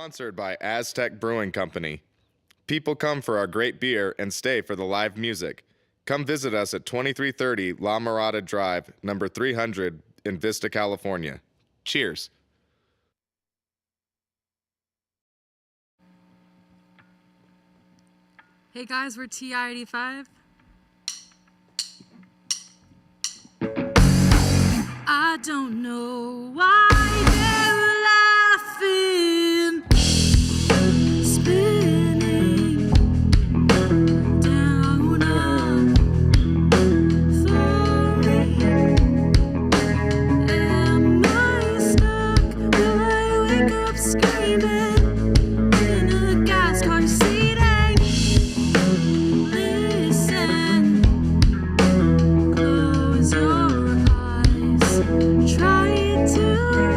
Sponsored by Aztec Brewing Company. People come for our great beer and stay for the live music. Come visit us at 2330 La Mirada Drive, number 300 in Vista, California. Cheers. Hey guys, we're ti85. I don't know why they're laughing, spinning down a falling. Am I stuck? Will I wake up screaming in a gas car seating? Listen, close your eyes, try to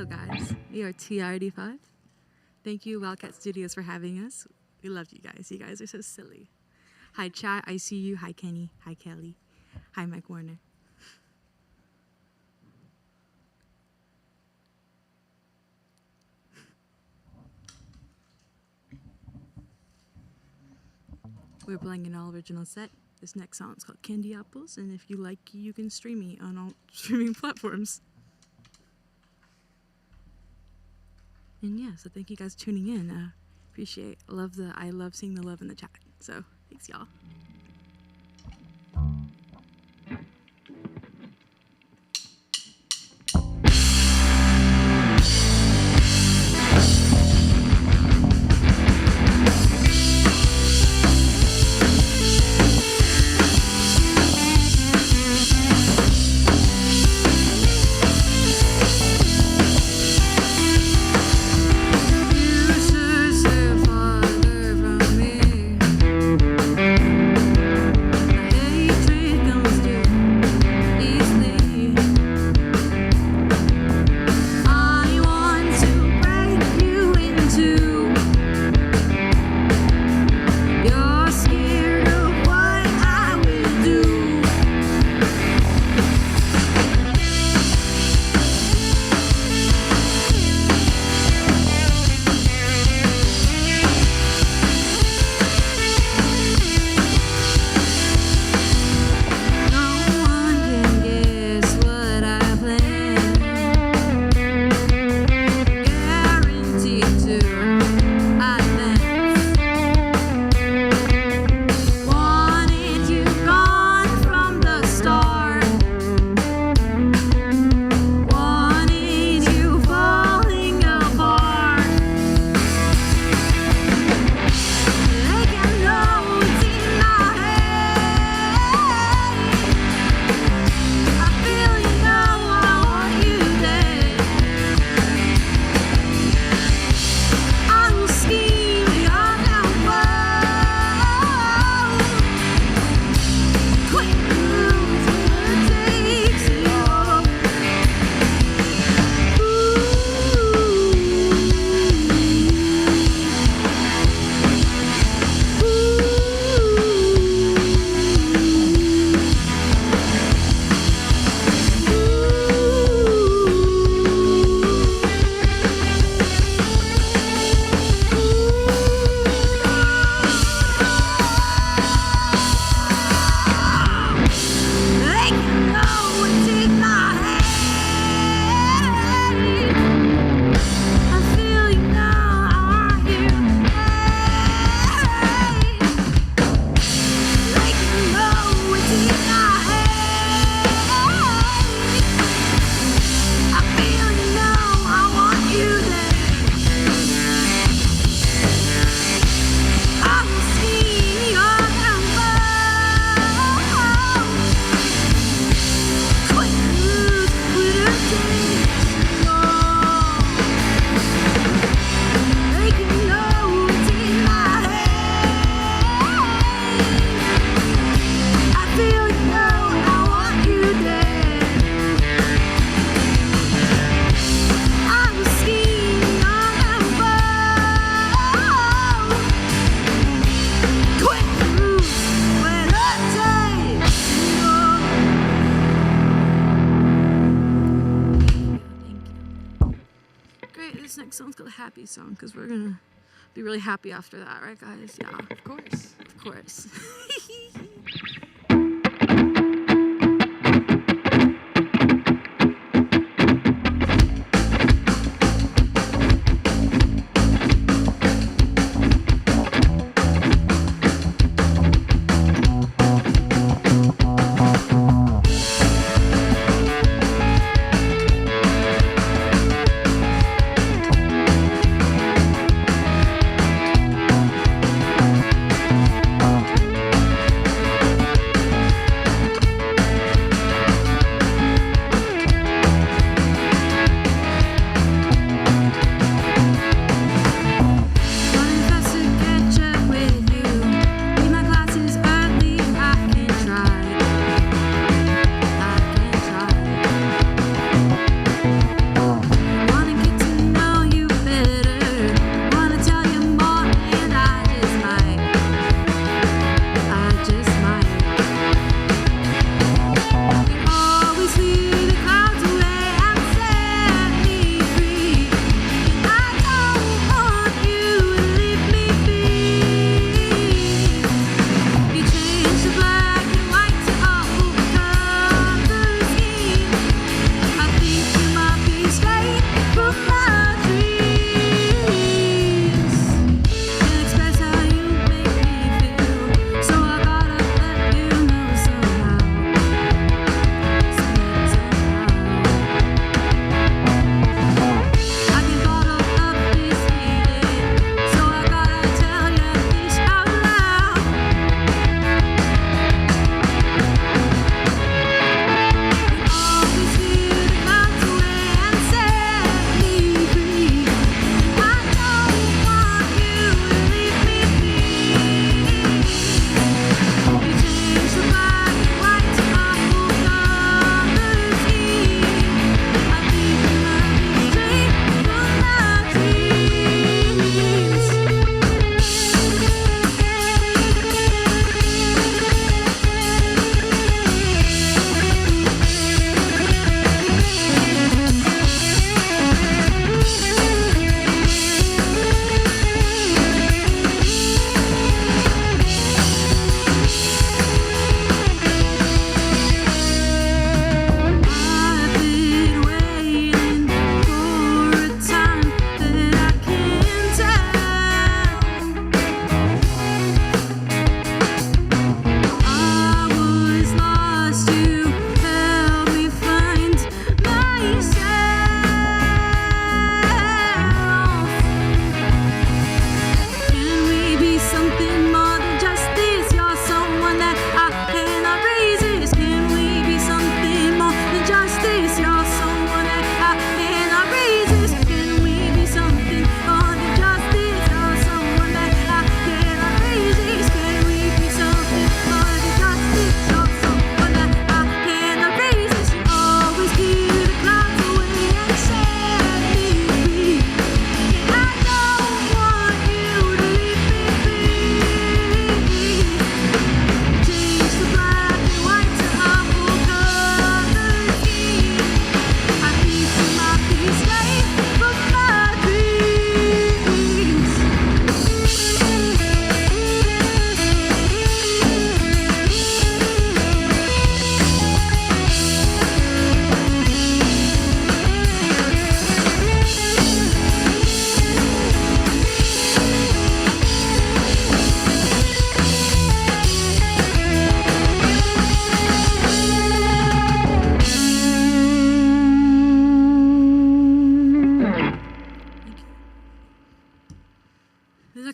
Hello, guys. We are ti85. Thank you, Wildcat Studios, for having us. We love you guys. You guys are so silly. Hi, chat. I see you. Hi, Kenny. Hi, Kelly. Hi, Mike Warner. We're playing an all-original set. This next song is called Candy Apples, and if you like, you can stream me on all streaming platforms. And yeah, so thank you guys for tuning in. Appreciate. I love seeing the love in the chat. So thanks, y'all. Happy song, because we're gonna be really happy after that, right, guys? Yeah, of course, of course.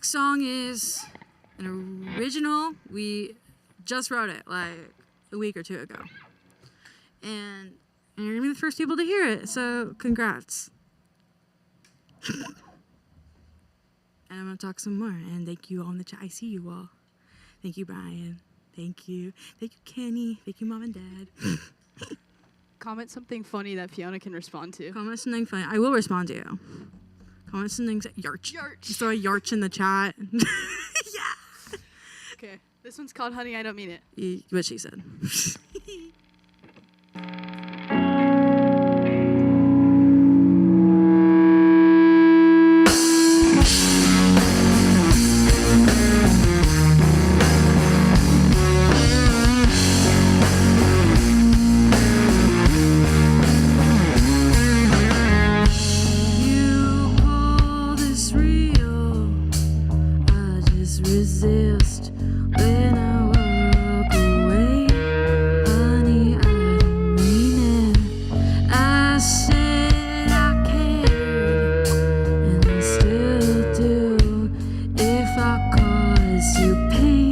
next song is an original. We just wrote it like a week or two ago. And you're going to be the first people to hear it, so congrats. And I'm going to talk some more. And thank you all in the chat. I see you all. Thank you, Brian. Thank you. Thank you, Kenny. Thank you, Mom and Dad. Comment something funny that Fiona can respond to. Comment something funny. I will respond to you. Comment something. Yarch. Yarch. Just throw a yarch in the chat. Yeah. Okay, this one's called Honey, I Don't Mean It. What she said. You call this real? I just resist when I walk away. Honey, I don't mean it. I said I cared, and I still do. If I cause you pain,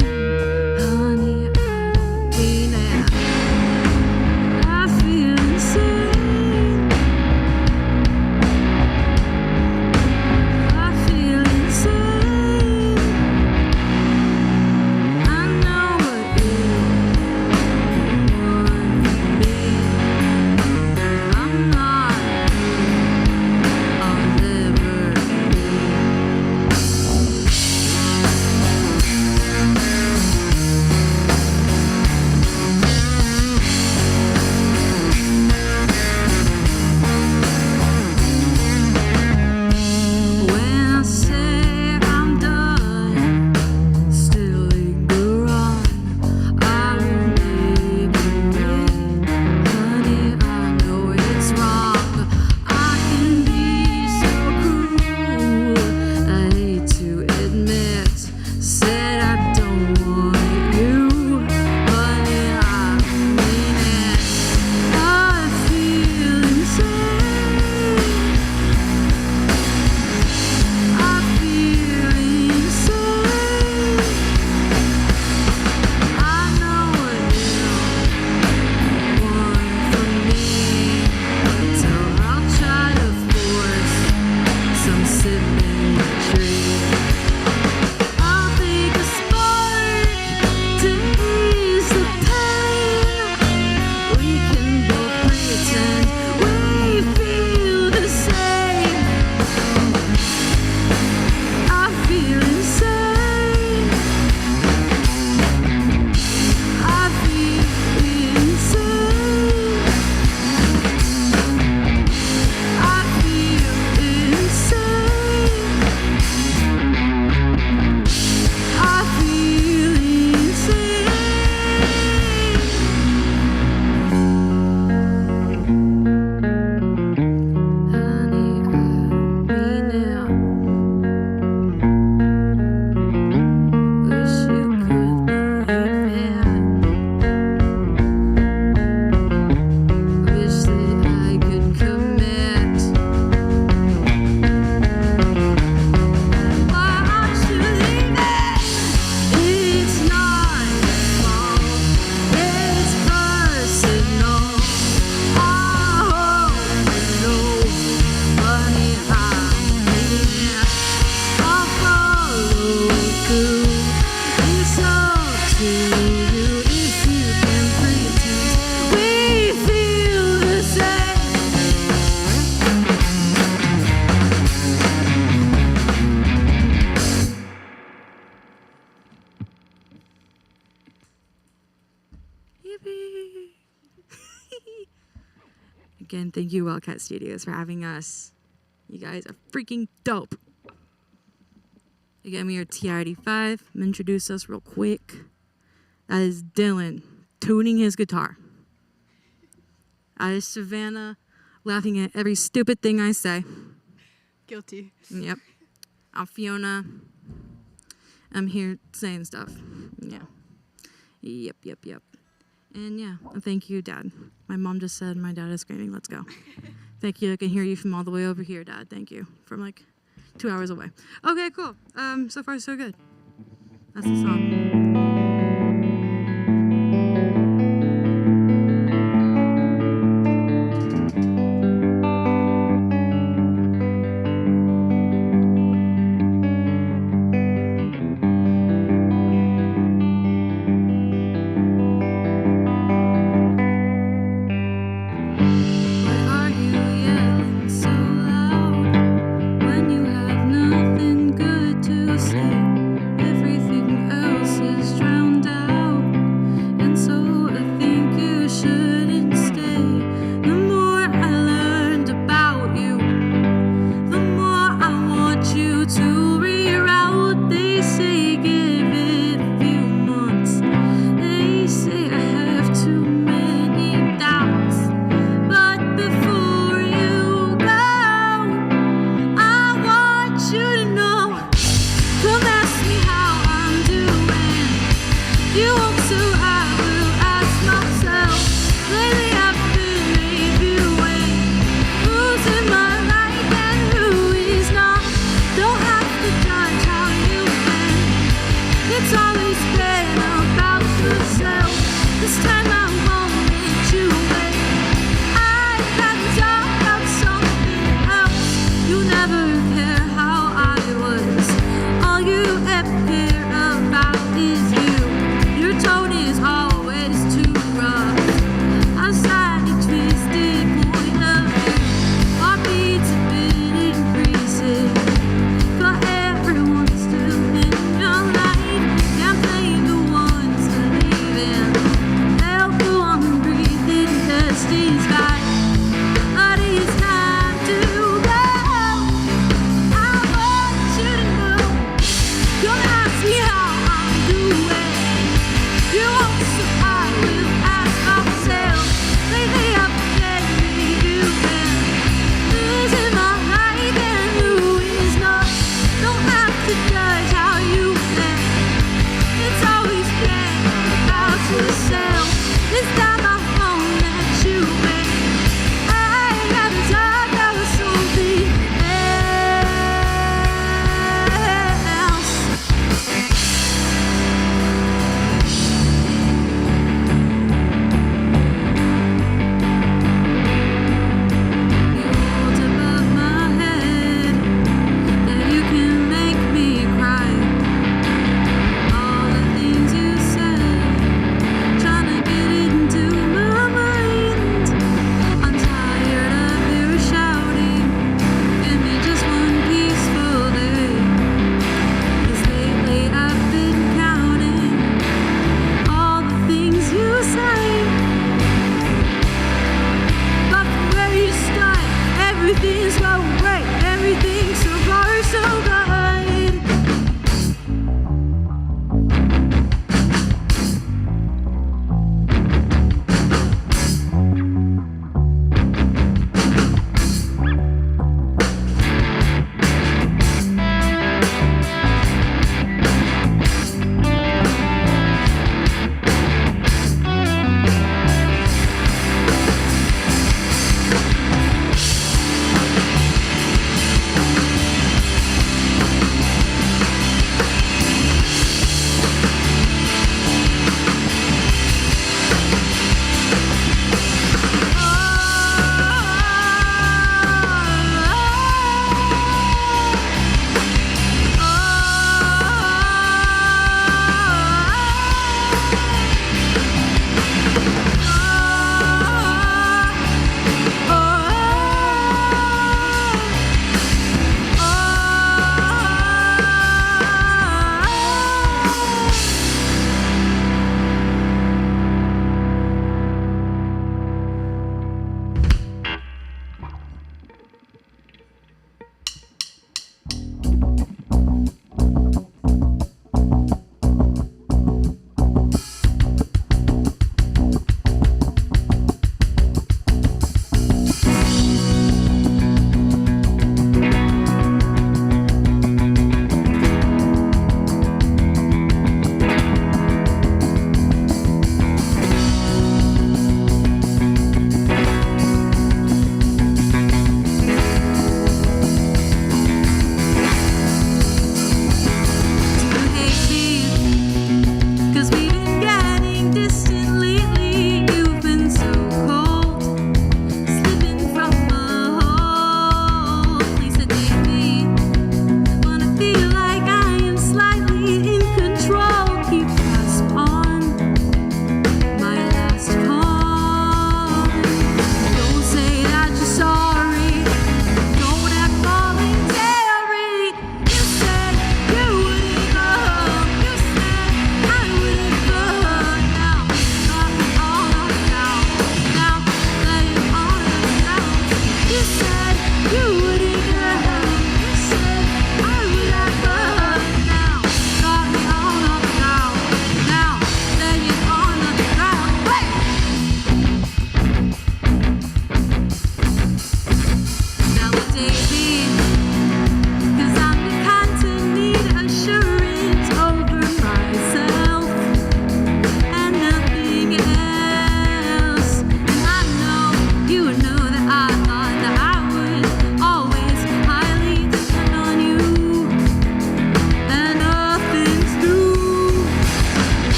honey, I don't mean it. I feel insane. I feel insane. I know what you want from me. I'm not. I'll never When I say I'm done, still linger on. I will make it right. Honey, I know it's wrong. I can be so cruel. I hate to admit, said I don't want you. Honey, I don't mean it. I feel insane. I feel insane. I know what you want from me, so I'll try to force some symmetry. I'll take a spark to ease the pain. We can both pretend we feel the same. I feel insane. I feel insane. I feel insane. I feel insane. Honey, I don't mean it. Wish you could believe it. Wish that I could commit. Why aren't you leaving? It's not your fault. It's personal. I hope you know, honey, I mean it. I'll follow through. It's up to you if you can pretend we feel the same. Yippee. Again, thank you, Wildcat Studios, for having us. You guys are freaking dope. Again, we are ti85. I'm gonna introduce us real quick. That is Dylan tuning his guitar. That is Savannah laughing at every stupid thing I say. Guilty. Yep. I'm Fiona. I'm here saying stuff. Yeah. Yep. And yeah, thank you, Dad. My mom just said my dad is screaming, let's go. Thank you. I can hear you from all the way over here, Dad. Thank you. From like 2 hours away. Okay, cool. So far so good. That's the song. Why are you yelling so loud when you have nothing good to say? Everything else is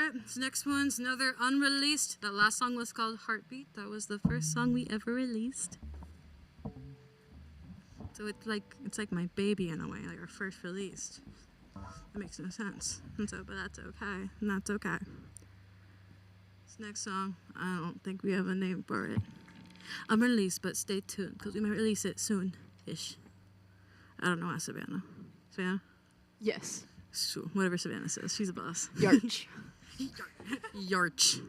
right, this next one's another unreleased. That last song was called Heartbeat. That was the first song we ever released. So it's like my baby in a way, like our first released. That makes no sense. And so, but that's okay. And that's okay. This next song, I don't think we have a name for it. Unreleased, but stay tuned because we might release it soon-ish. I don't know why Savannah. Savannah? Yes. So, whatever Savannah says, she's a boss. Yarch. Yarch.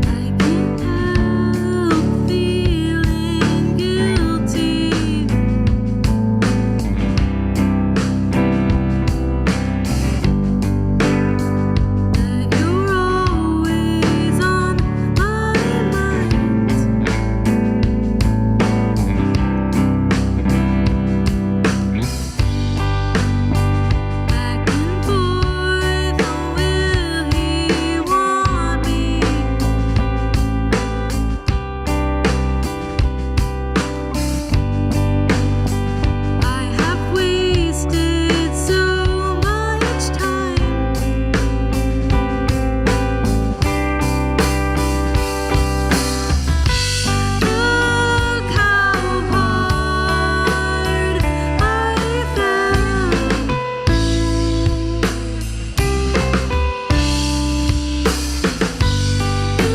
I can't help feeling guilty. That you're always on my mind. Back and forth, oh, will he want me? I have wasted so much time. Look how hard I fell.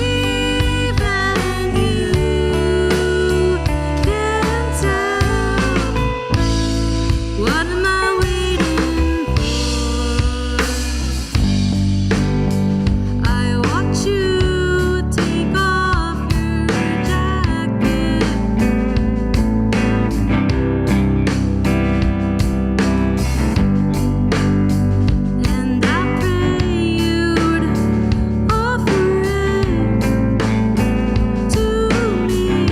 Even you can tell. What am I waiting for? I watch you take off your jacket. And I pray you'd offer it to me.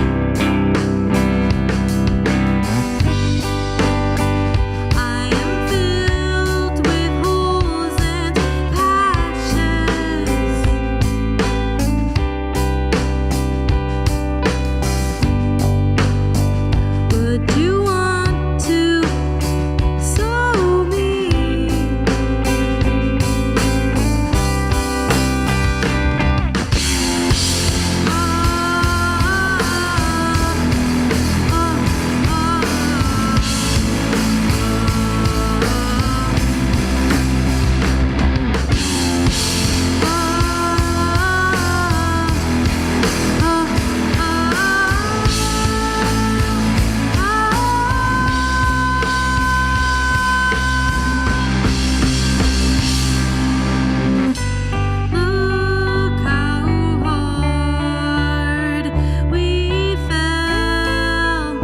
I am filled with holes and patches. Would you want to sew me? Look how hard we fell.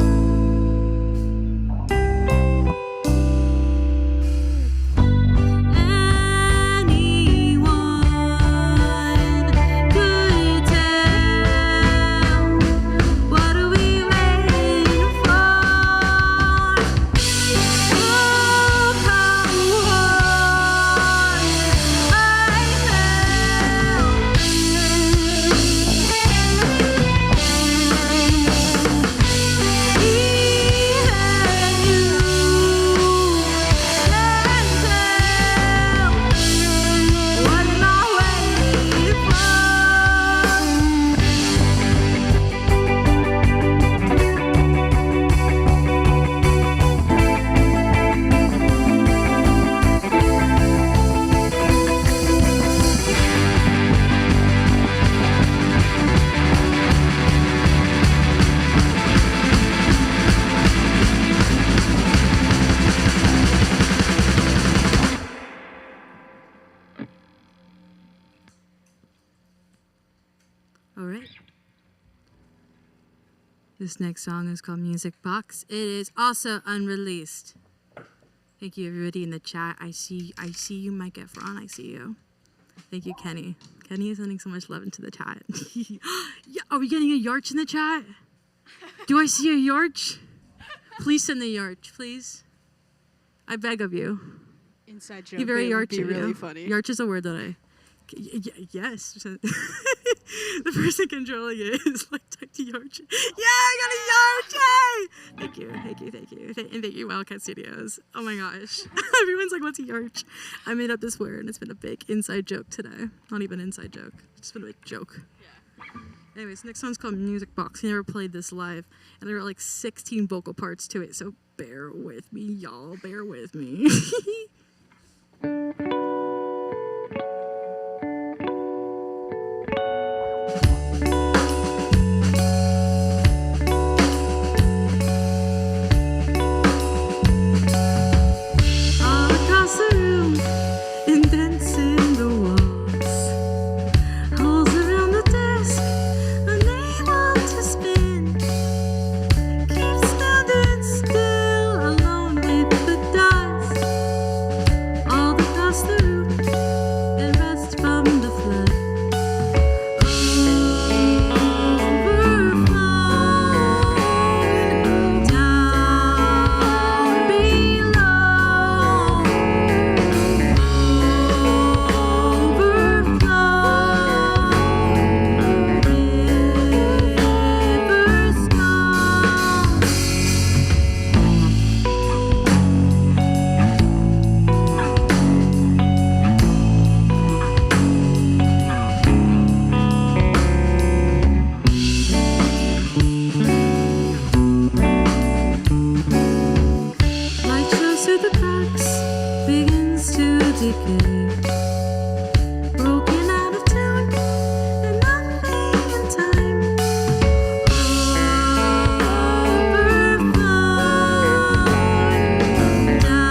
Anyone could tell. What are we waiting for? Look how hard I fell. Even you can tell. What am I waiting for? All right. This next song is called Music Box. It is also unreleased. Thank you, everybody in the chat. I see you, Mike Efron. I see you. Thank you, Kenny. Kenny is sending so much love into the chat. Yeah, are we getting a yarch in the chat? Do I see a yarch? Please send the yarch, please. I beg of you. Inside joke. He very but it would be yarchy. really yeah. funny. Yarch is a word that yes. The person controlling it is like type to yarch. Yeah, I got a yarch! Thank you. And thank you, Wildcat Studios. Oh my gosh. Everyone's like, what's a yarch? I made up this word and it's been a big inside joke today. Not even inside joke. It's been a big joke. Yeah. Anyways, next song's called Music Box. I never played this live. And there are like 16 vocal parts to it, so bear with me, y'all. Bear with me. All across the room, indents in the walls, holes around the desk, a name on to spin. Keep standing still, alone with the dust. All across the room, and rest from the flood. Overflowing down below. Overflowing rivers gone. Light shows through the cracks, begins to decay. Broken out of tune, and nothing in time. Overflowing down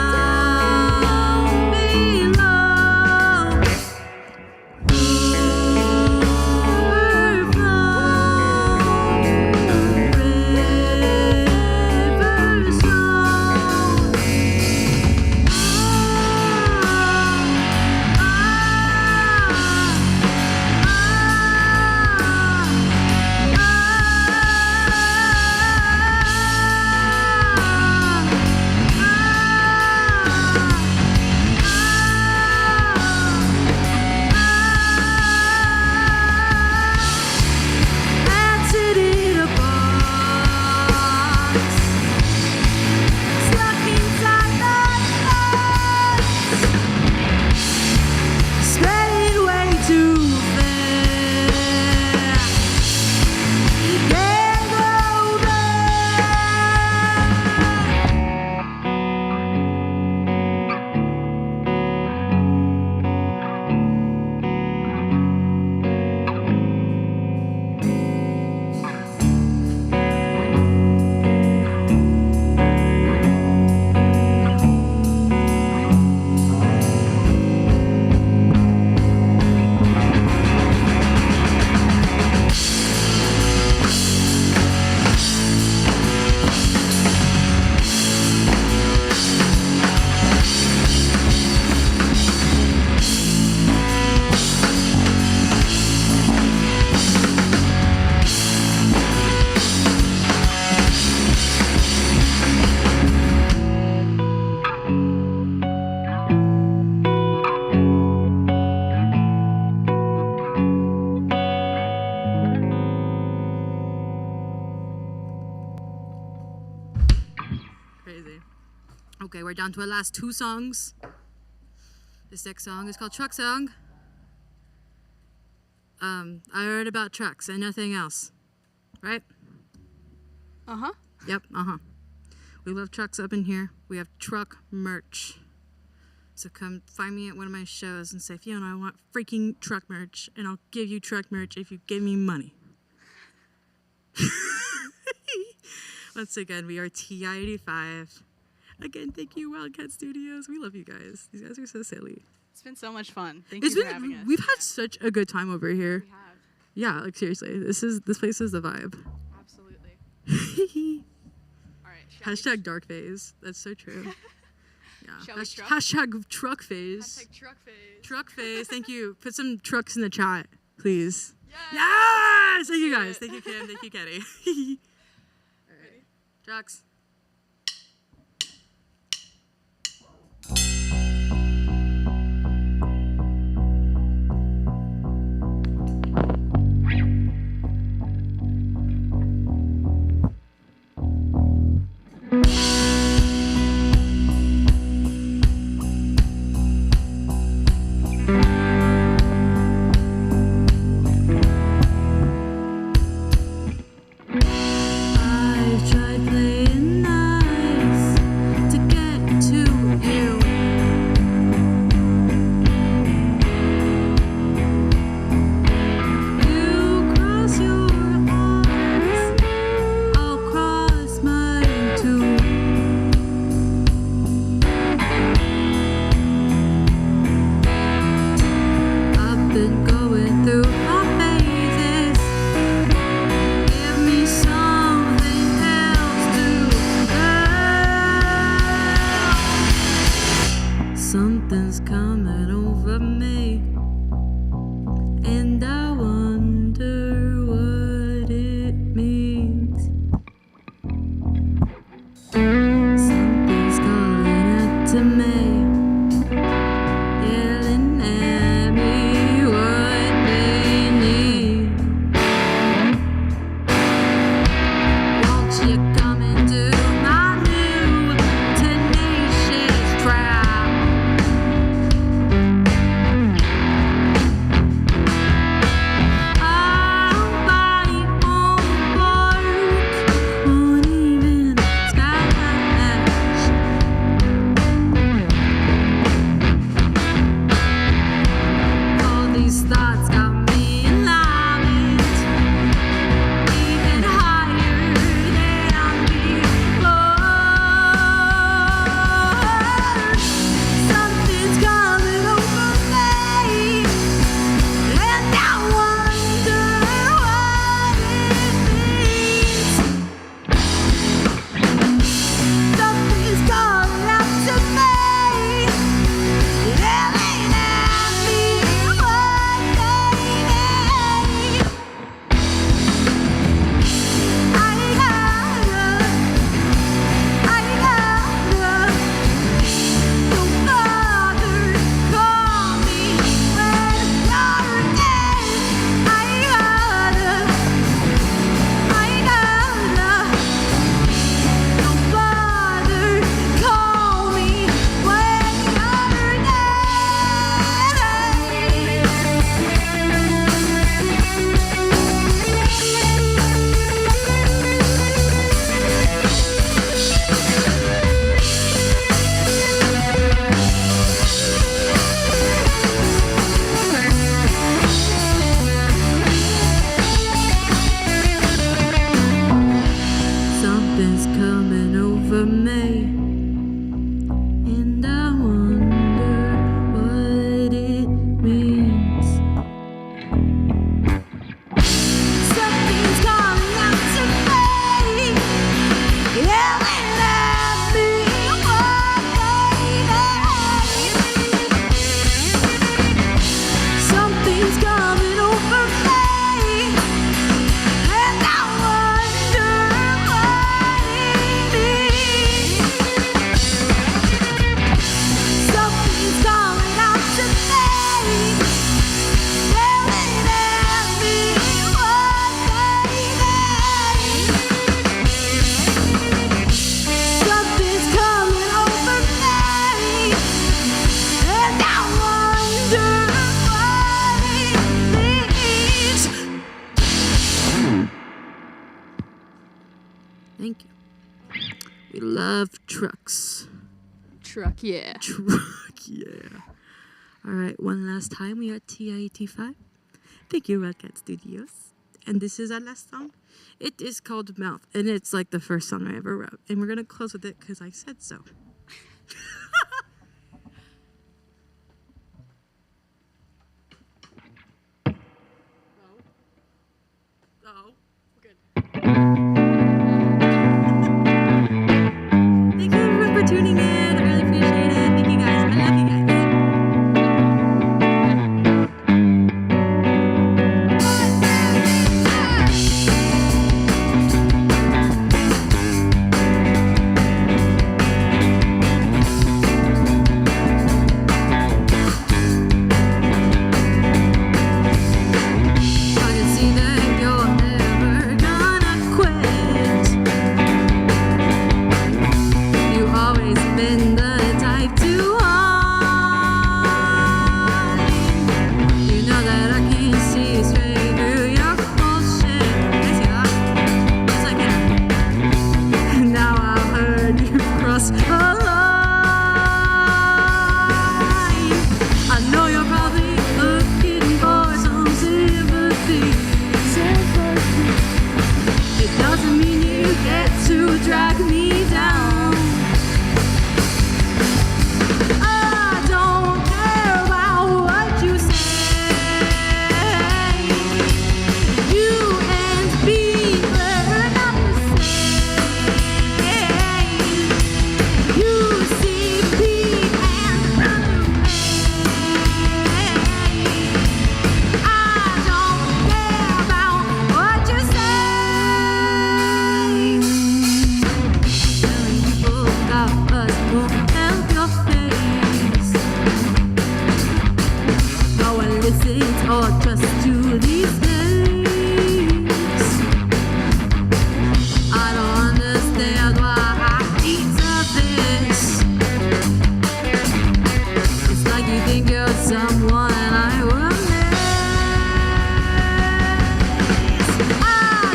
below. Overflowing rivers gone. Planted in a box, stuck inside the box, spreading way too fast. Can't go Crazy. Okay, we're down to our last two songs. This next song is called Truck Song. I heard about trucks and nothing else. Right? Uh-huh. Yep, We love trucks up in here. We have truck merch. So come find me at one of my shows and say, Fiona, I want freaking truck merch, and I'll give you truck merch if you give me money. Once again, we are ti85. Again, thank you, Wildcat Studios. We love you guys. These guys are so silly. It's been so much fun. Thank you for having us. We've had such a good time over here. We have. Yeah, like seriously, this place is the vibe. Absolutely. All right. Hashtag dark phase. That's so true. Yeah. Shall we truck? Hashtag truck phase. Hashtag truck phase. Truck phase. Thank you. Put some trucks in the chat, please. Yes! Yes! Thank you guys. Thank you, Kim. Thank you, Kenny. All right. Trucks. Something's coming over me, and I wonder what it means. Something's calling out to me, yelling at me what they need. Won't you come into my new tenacious trap? I'll buy homework, won't even splash. All these thoughts got me alarmed, even higher than before. Something's coming over me, and I wonder what it means. Something's calling out to me, yelling at me what they need. I gotta, don't bother, call me when you're dead. I gotta, don't bother, call me when you're Something's coming over me, and I wonder what it means. Something's calling out to me, yelling at me what they need. Something's coming over me, and I wonder what it means. Something's calling out to me, yelling at me what they need. Something's coming over me, and I wonder what it means. Thank you. We love trucks. Truck, yeah. Truck, yeah. All right, one last time. We are ti85. Thank you, Wildcat Studios. And this is our last song. It is called Mouth, and it's like the first song I ever wrote. And we're going to close with it because I said so. Oh, good. Thank you everyone for tuning in. I really appreciate it. Thank you guys. I love you guys. I can see that you're never gonna quit. You always miss or just to these days. I don't understand why I deserve this. It's like you think you're someone I will miss. I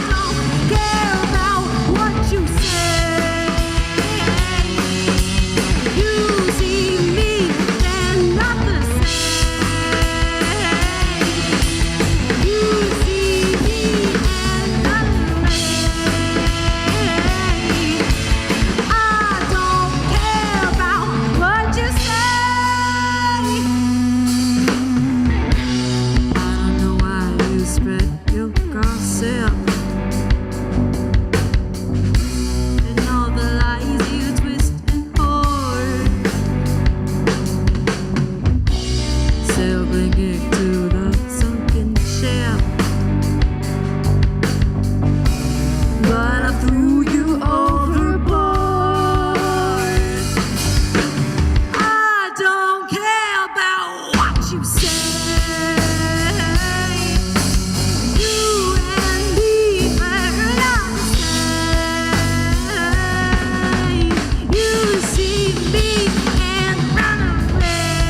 don't care about what you say. You see me and not the same. You see me and not the same. I don't care about what you say. I don't know why you spread your gossip and all the lies you twist and hoard. Sail clinging to the sunken ship, but I threw you overboard. I don't care about what you say. You and me are not the same. You see me and run away.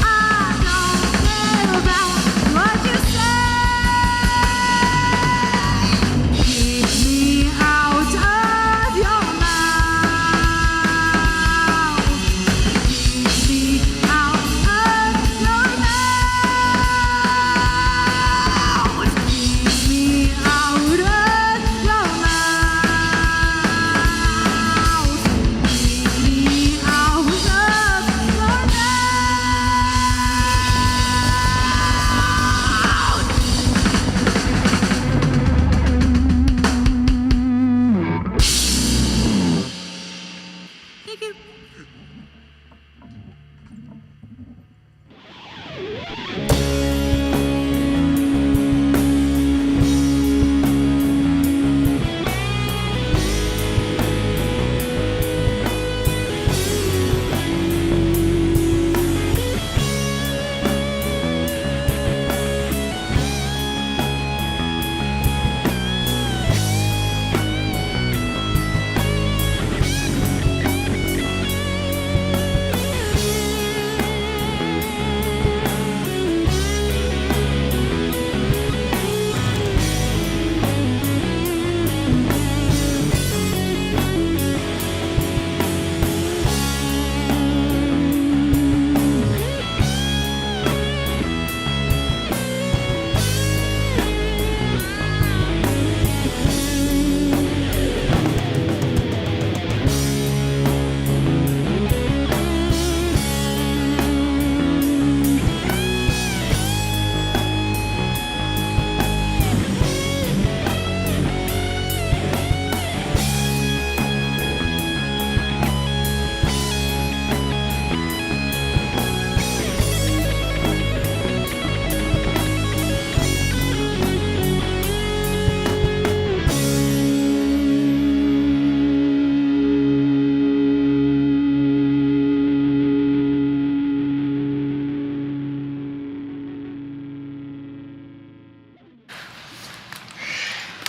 I don't care about what you say. Keep me out of your mouth. Keep me out of your mouth. Keep me out of your mouth. Keep me out of your mouth. Thank you.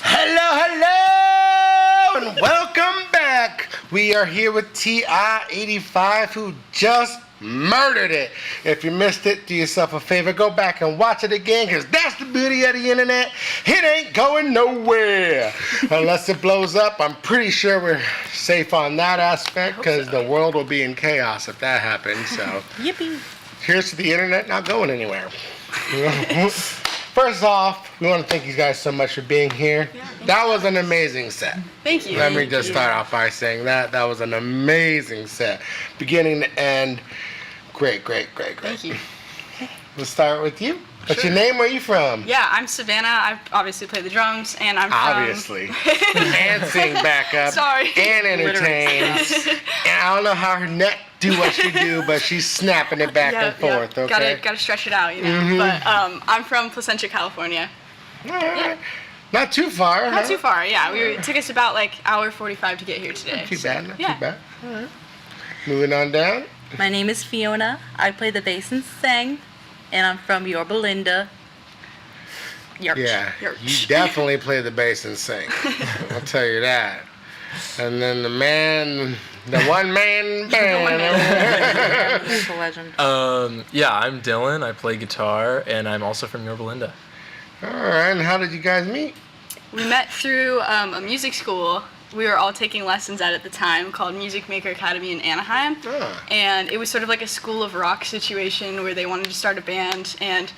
Hello, and welcome back. We are here with ti85, who just murdered it. If you missed it, do yourself a favor, go back and watch it again, because that's the beauty of the internet. It ain't going nowhere. Unless it blows up, I'm pretty sure we're safe on that aspect, because the world will be in chaos if that happens. So, Yippee. here's to the internet not going anywhere. First off, we want to thank you guys so much for being here. That was an amazing set. Thank you. Let me just start off by saying that was an amazing set, beginning to end. Great. Thank you. We'll start with you. What's your name? Where are you from? Yeah, I'm Savannah. I obviously play the drums, and I'm Obviously. And sing backup. Sorry. And entertains. And I don't know how her neck do what she do, but she's snapping it back and forth, okay? Gotta stretch it out, you know. Mhm. But I'm from Placentia, California. All right. Not too far, Not too far, yeah. It took us about like hour 45 to get here today. Not too bad, not yeah. too bad. All right. Moving on down. My name is Fiona. I play the bass and sing. and I'm from Yorba Linda. York. Yeah, York. you definitely play the bass and sing. I'll tell you that. And then the one-man band. He's a legend. Yeah, I'm Dylan. I play guitar, and I'm also from Yorba Linda. All right, and how did you guys meet? We met through a music school we were all taking lessons at the time called Music Maker Academy in Anaheim. And it was sort of like a school of rock situation where they wanted to start a band. And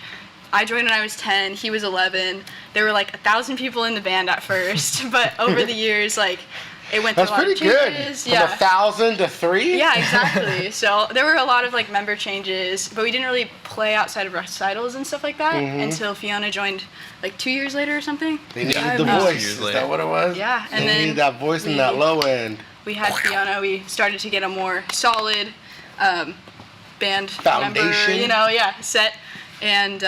I joined when I was 10, he was 11. There were like 1,000 people in the band at first, but over the years, like, it went through That's a lot pretty of good. changes. From 1,000 to 3? Yeah, exactly. So there were a lot of like member changes, but we didn't really play outside of recitals and stuff like that until Fiona joined like 2 years later or something. They needed Yeah, the about 2 voice. years Is later. that what it was? Yeah, and They then needed that voice in that low end. we had Fiona. We started to get a more solid band Foundation. member, set. And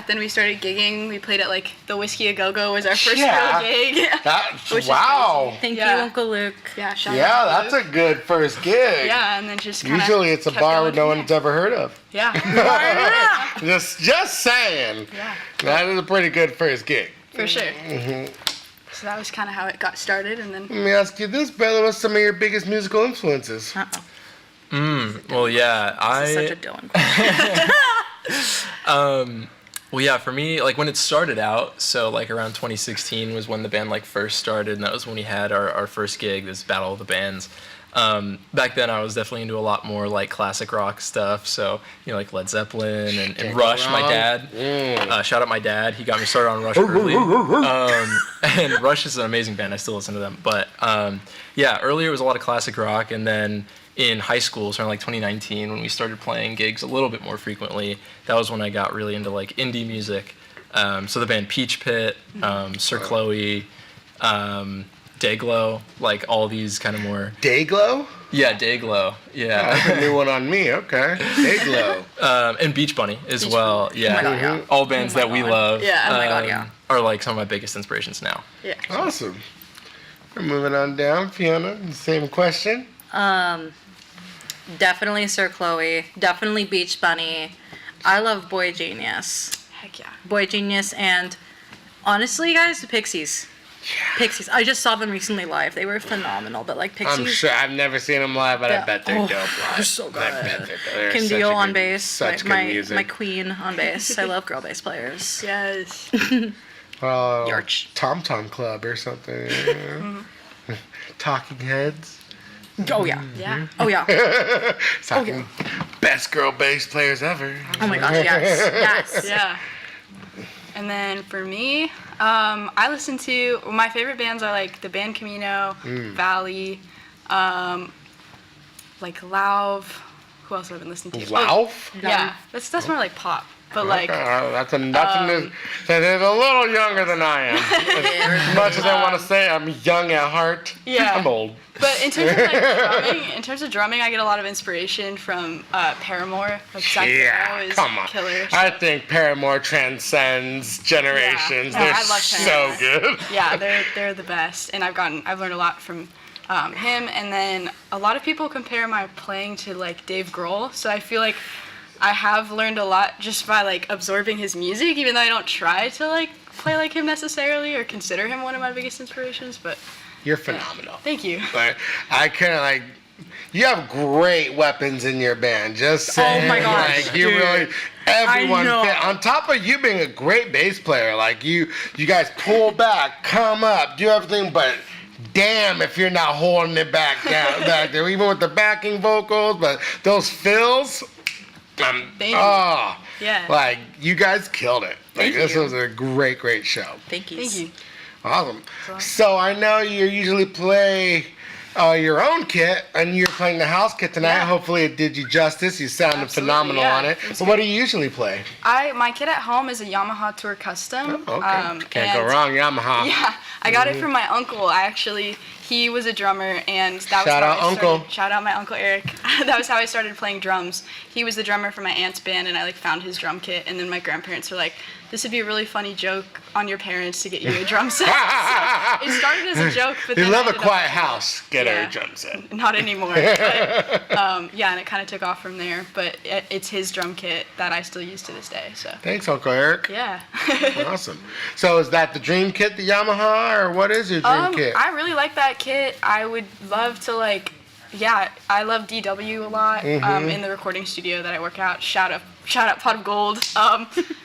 then we started gigging. We played at like the Whiskey A Go Go was our first real gig. That's, Which is wow. crazy. Thank Yeah. you, Uncle Luke. Yeah, shout Yeah, out to that's a good first gig. Yeah, and then just kinda Usually it's a kept bar going no from one's ever heard of. there. Yeah, Just saying. yeah, That is a pretty good first gig. for sure. So that was kind of how it got started, and then Let me ask you this, brother. What's some of your biggest musical influences? Well, yeah, This is such a Dylan question. Well, yeah, for me, like when it started out, so like around 2016 was when the band like first started, and that was when we had our first gig, this Battle of the Bands. Back then I was definitely into a lot more like classic rock stuff, so, like Led Zeppelin and Rush, my dad. Shout out my dad, he got me started on Rush early. And Rush is an amazing band, I still listen to them. But earlier it was a lot of classic rock, and then in high school, so around like 2019, when we started playing gigs a little bit more frequently, that was when I got really into like indie music. So the band Peach Pit, Sir Chloe, Dayglow, like all these kind of more. Dayglow? Yeah, Dayglow. Yeah. That's a new one on me. Okay. Dayglow. And Beach Bunny as well. Yeah. Oh my God, yeah. All bands that we love. Yeah. Oh my God, yeah. Are like some of my biggest inspirations now. yeah. Awesome. We're moving on down. Fiona, same question. Definitely Sir Chloe. Definitely Beach Bunny. I love Boy Genius. Heck yeah. Boy Genius, and honestly, guys, the Pixies. Pixies. I just saw them recently live. They were phenomenal. But like Pixies. I'm sure I've never seen them live, but I Yeah. bet they're Oh, dope live. they're so I bet good. they're Kim such a Deal on good- bass. Such good my music. queen on bass. I love girl bass players. Yes. Yarch. Tom Tom Club or something. Talking Heads. Oh yeah. Yeah. Oh yeah. Talking best girl bass players ever. Oh my gosh. Yes. Yes. Yeah. And then for me, I listen to my favorite bands are like the band Camino, Valley, like Lauv. Who else have I been listening to? Lauf? Yeah, that's more like pop, but like That's a they're a little younger than I am. As much as I want to say I'm young at heart, Yeah. I'm old. But in terms of drumming, I get a lot of inspiration from Paramore. Like Zach Barrow is come on. killer. I think Paramore transcends generations. Yeah. They're I love so Paramore. good. Yeah, they're the best, and I've learned a lot from him. And then a lot of people compare my playing to like Dave Grohl, so I feel like I have learned a lot just by like absorbing his music, even though I don't try to like play like him necessarily or consider him one of my biggest inspirations. But You're phenomenal. thank you. But I kind of like. You have great weapons in your band. Just saying. my gosh, Like you dude. really, everyone. I know. On top of you being a great bass player, like you guys pull back, come up, do everything. But damn, if you're not holding it back down, back there, even with the backing vocals, but those fills. Thank you. Oh, Yeah. like you guys killed it. Like Thank this you. was a great show. Thank you. Thank you. Awesome. So I know you usually play your own kit, and you're playing the house kit tonight. Yeah. Hopefully it did you justice. You sounded Absolutely, phenomenal yeah. on it. It was So what do you usually play? My kit at home is a Yamaha Tour Custom. Okay. Can't go and- wrong, Yamaha. Yeah, I got it from my uncle. He was a drummer, and that was Shout how out, I started. Uncle. Shout out my Uncle Eric. That was how I started playing drums. He was the drummer for my aunt's band, and I like found his drum kit. And then my grandparents were like, "This would be a really funny joke on your parents to get you a drum set." So it started as a joke, but They then love I a ended quiet up- house. Get her Yeah. a drum set. Not anymore. But, yeah, and it kind of took off from there. But it's his drum kit that I still use to this day. So Thanks, Uncle Eric. yeah. Awesome. So is that the dream kit, the Yamaha, or what is your dream kit? I really like that kit. I would love to yeah, I love DW a lot in the recording studio that I work out. Shout out Pot of Gold.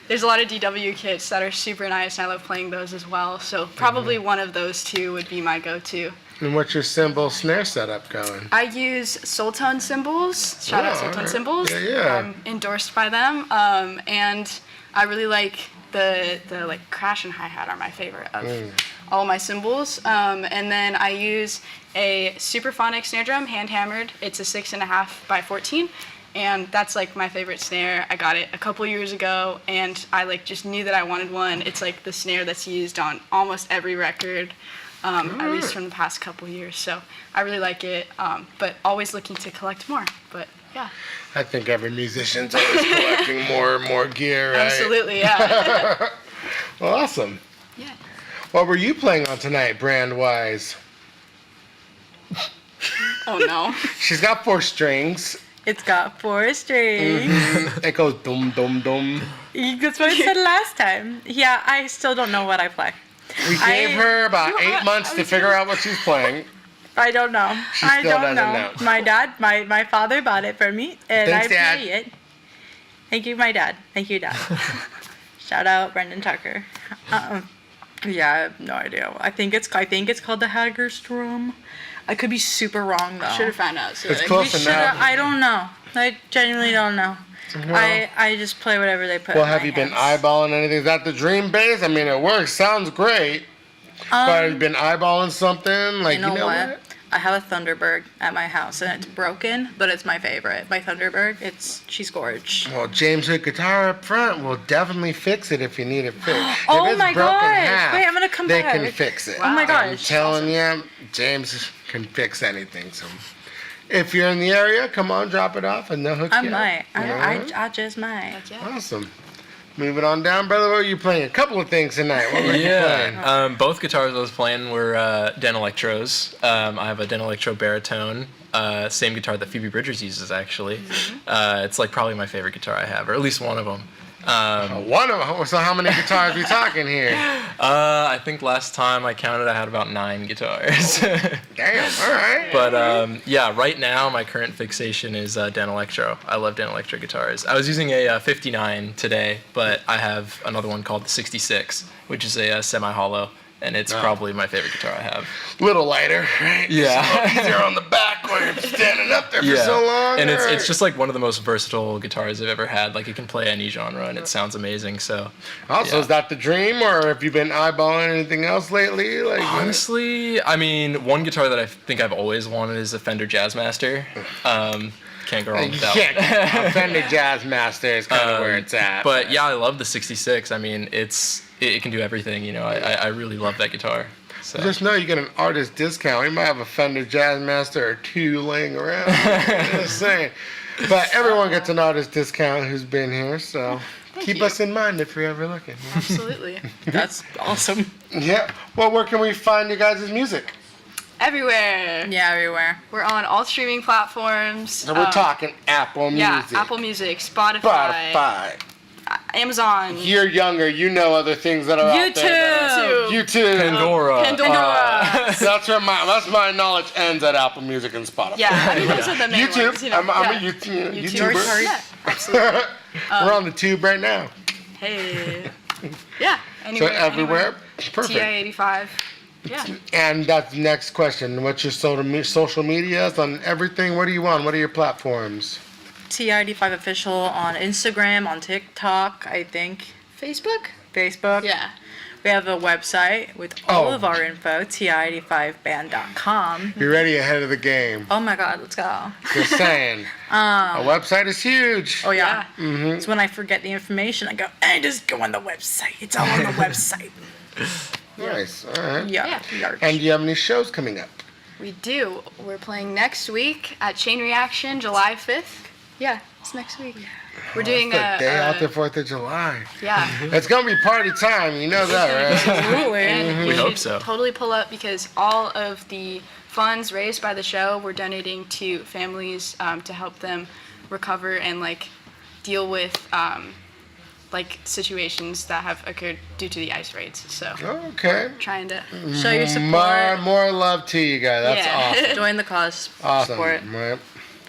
There's a lot of DW kits that are super nice, and I love playing those as well. So probably one of those two would be my go-to. And what's your cymbal snare setup going? I use Soultone cymbals. Shout out Oh, Soultone alright. cymbals. Yeah. I'm endorsed by them. And I really like the like crash and hi-hat are my favorite of all my cymbals. And then I use a Superphonic snare drum, hand hammered. It's a 6.5 by 14. And that's like my favorite snare. I got it a couple years ago, and I like just knew that I wanted one. It's like the snare that's used on almost every record, at least from the past couple years. So I really like it, but always looking to collect more. But yeah, I think every musician's always collecting more and more gear, right? absolutely, yeah. Well, awesome. Yeah. What were you playing on tonight, brand-wise? Oh no. She's got 4 strings. It's got 4 strings. It goes dum dum dum. That's what I said last time. Yeah, I still don't know what I play. We gave her about You 8 are- months I to was figure gonna- out what she's playing. I don't know. I still don't doesn't know. know. My dad, my father bought it for me, and Thanks, I Dad. play it. Thank you, my dad. Thank you, Dad. Shout out Brendan Tucker. Yeah, I have no idea. I think it's called the Hagerstrom. I could be super wrong though. Should have found out. So It's like, close We shoulda- enough. I don't know. I genuinely don't know. I just play whatever they put. Well, in have my you been hands. eyeballing anything? Is that the dream bass? I mean, it works. Sounds great. But have you been eyeballing something? Like, You know what? I have a Thunderbird at my house, and it's broken, but it's my favorite. My Thunderbird, she's gorgeous. Well, James Hood Guitar up front will definitely fix it if you need it fixed. Oh if it's my broken gosh. half, Wait, I'm gonna come they back. can fix it. Oh my I'm gosh. telling you, James can fix anything. So if you're in the area, come on, drop it off, and they'll hook I you might. up. Alright. I just might. Heck yeah. Awesome. Moving on down, brother. What are you playing? A couple of things tonight. What were you playing? Yeah, both guitars I was playing were Den Electros. I have a Den Electro baritone, same guitar that Phoebe Bridgers uses actually. It's like probably my favorite guitar I have, or at least one of them. One of them. So how many guitars are we talking here? I think last time I counted, I had about 9 guitars. Damn. All right. But yeah, right now my current fixation is Den Electro. I love Den Electro guitars. I was using a 59 today, but I have another one called the 66, which is a semi-hollow, and it's probably my favorite guitar I have. Little lighter, right? Yeah. Easier on the back when you're standing up there for so long. And it's right? just like one of the most versatile guitars I've ever had. Like it can play any genre and it sounds amazing. So Also, yeah. is that the dream, or have you been eyeballing anything else lately? Like, honestly, I mean, one guitar that I think I've always wanted is a Fender Jazzmaster. Can't go wrong with that one. yeah, a Fender Jazzmaster is kind of where it's at. But yeah, I love the 66. I mean, it can do everything. You know, I really love that guitar. So. Just know you get an artist discount. You might have a Fender Jazzmaster or 2 laying around. Just saying. But everyone gets an artist discount who's been here, so keep you. us in mind if you're ever looking. Absolutely. That's awesome. Yeah. Well, where can we find you guys' music? Everywhere. Yeah, everywhere. We're on all streaming platforms. So we're talking Apple Music. Yeah, Apple Music, Spotify, Spotify. Amazon, You're younger. You know other things that are out there. YouTube, YouTube. Pandora. Pandora. That's my knowledge ends at Apple Music and Spotify. Yeah, I mean those are the main YouTube. ones. You know, I'm a yeah. YouTuber. Yeah, absolutely. We're on the tube right now. Hey. Yeah. So Anywhere. everywhere. Perfect. ti85. Yeah. And that's the next question. What's your social medias on everything? What are you on? What are your platforms? ti85 official on Instagram, on TikTok, I think. Facebook. Facebook. Yeah. We have a website with all Oh. of our info, ti85band.com. You're ready ahead of the game. Oh my god, let's go. Just saying. A website is huge. Oh yeah. Mm-hmm. So when I forget the information, I go, hey, just go on the website. It's all on the website. Nice. All right. Yeah. Yeah. yarch. And do you have any shows coming up? We do. We're playing next week at Chain Reaction, July 5th. Yeah, it's next week. We're doing The day after a 4th of July. yeah. It's gonna be party time. You know that, right? Absolutely. And We you hope should so. totally pull up because all of the funds raised by the show we're donating to families to help them recover and like deal with like situations that have occurred due to the ice raids. So Okay. trying to Show your support. More love to you guys. That's Yeah. awesome. Join the cause. Awesome. Support. Right.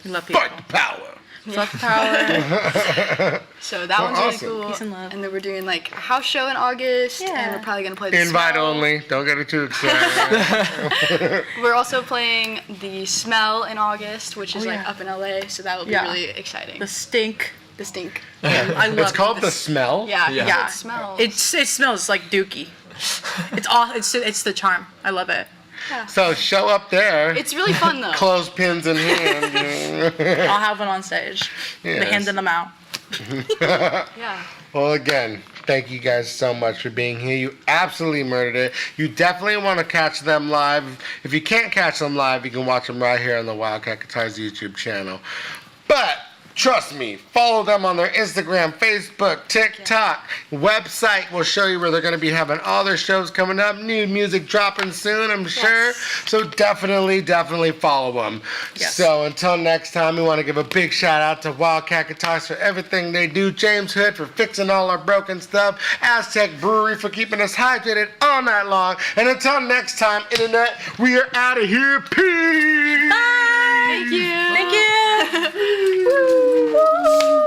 We love people. Fight the power. Fuck power. so that one's awesome. really cool. Peace and love. And then we're doing like a house show in August and Yeah. we're probably gonna play the Invite Smell. only. Don't get it too excited. We're also playing the Smell in August, which is Oh, like yeah. up in LA, so that will be Yeah. really exciting. The stink. The stink. I love It's called it. The Smell. Yeah, Yeah. Yeah. it smells. It smells like dookie. It's all. It's the charm. I love it. So show up there. It's really fun though. Clothespins in hand. I'll have one on stage. Yes. The handing them out. Yeah. Well, again, thank you guys so much for being here. You absolutely murdered it. You definitely want to catch them live. If you can't catch them live, you can watch them right here on the Wildcat Guitars YouTube channel. But trust me, follow them on their Instagram, Facebook, TikTok. Website will show you where they're going to be having all their shows coming up. New music dropping soon, I'm sure. So definitely follow them. Yes. So until next time, we want to give a big shout out to Wildcat Guitars for everything they do. James Hood for fixing all our broken stuff. Aztec Brewery for keeping us hydrated all night long. And until next time, Internet, we are out of here. Peace! Bye. Thank you. Thank you. Woo.